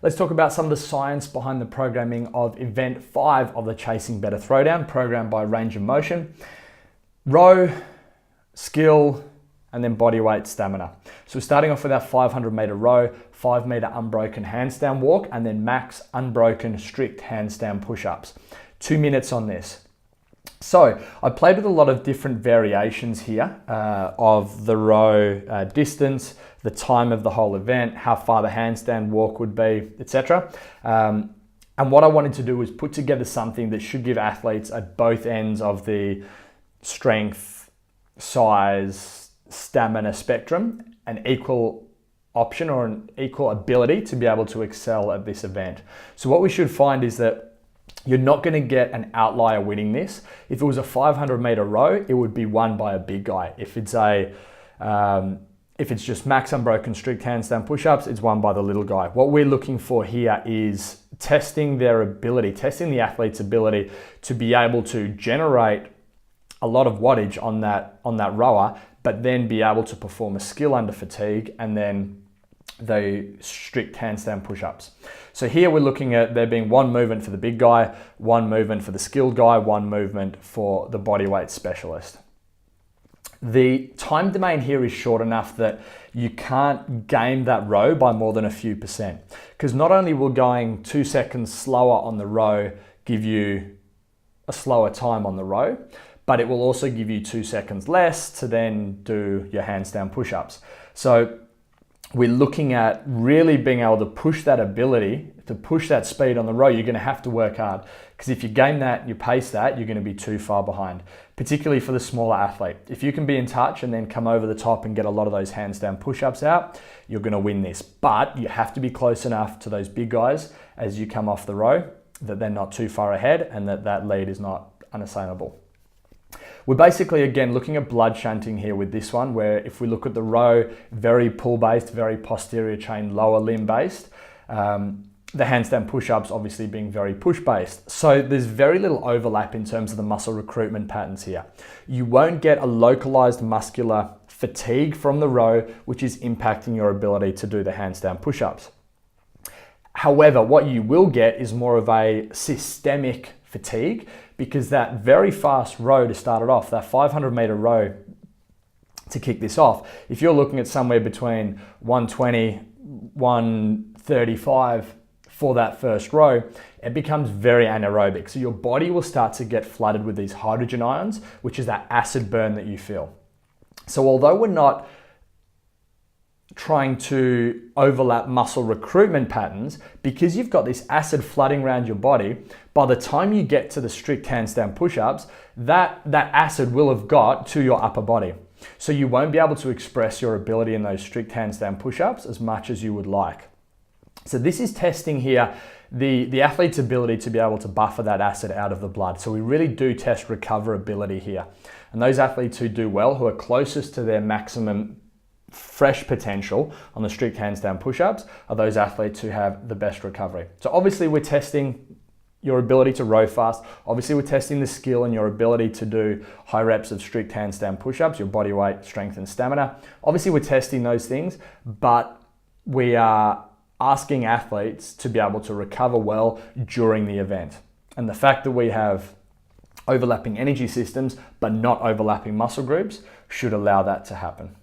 Let's talk about some of the science behind the programming of event 5 of the Chasing Better Throwdown, programmed by Range of Motion. Row, skill, and then body weight, stamina. So we're starting off with our 500 meter row, 5 meter unbroken handstand walk, and then max unbroken strict handstand push-ups. 2 minutes on this. So I played with a lot of different variations here of the row distance, the time of the whole event, how far the handstand walk would be, etc. And what I wanted to do was put together something that should give athletes at both ends of the strength, size, stamina spectrum an equal option or an equal ability to be able to excel at this event. So what we should find is that you're not going to get an outlier winning this. If it was a 500 meter row, it would be won by a big guy. If it's just max unbroken strict handstand push-ups, it's won by the little guy. What we're looking for here is testing their ability, testing the athlete's ability to be able to generate a lot of wattage on that rower, but then be able to perform a skill under fatigue and then the strict handstand push-ups. So here we're looking at there being one movement for the big guy, one movement for the skilled guy, one movement for the bodyweight specialist. The time domain here is short enough that you can't game that row by more than a few percent, because not only will going 2 seconds slower on the row give you a slower time on the row, but it will also give you 2 seconds less to then do your handstand push-ups. So we're looking at really being able to push that ability, to push that speed on the row. You're going to have to work hard, because if you game that, you pace that, you're going to be too far behind, particularly for the smaller athlete. If you can be in touch and then come over the top and get a lot of those handstand push-ups out, you're going to win this. But you have to be close enough to those big guys as you come off the row that they're not too far ahead and that lead is not unassailable. We're basically, again, looking at blood shunting here with this one, where if we look at the row, very pull-based, very posterior chain, lower limb-based, the handstand push-ups obviously being very push-based. So there's very little overlap in terms of the muscle recruitment patterns here. You won't get a localized muscular fatigue from the row, which is impacting your ability to do the handstand push-ups. However, what you will get is more of a systemic fatigue, because that very fast row to start it off, that 500 meter row to kick this off, if you're looking at somewhere between 120, 135 for that first row, it becomes very anaerobic. So your body will start to get flooded with these hydrogen ions, which is that acid burn that you feel. So although we're not trying to overlap muscle recruitment patterns, because you've got this acid flooding around your body, by the time you get to the strict handstand push-ups, that acid will have got to your upper body. So you won't be able to express your ability in those strict handstand push-ups as much as you would like. So this is testing here the athlete's ability to be able to buffer that acid out of the blood. So we really do test recoverability here. And those athletes who do well, who are closest to their maximum fresh potential on the strict handstand push-ups, are those athletes who have the best recovery. So obviously we're testing your ability to row fast. Obviously we're testing the skill and your ability to do high reps of strict handstand push-ups, your body weight, strength and stamina. Obviously we're testing those things, but we are asking athletes to be able to recover well during the event. And the fact that we have overlapping energy systems but not overlapping muscle groups should allow that to happen.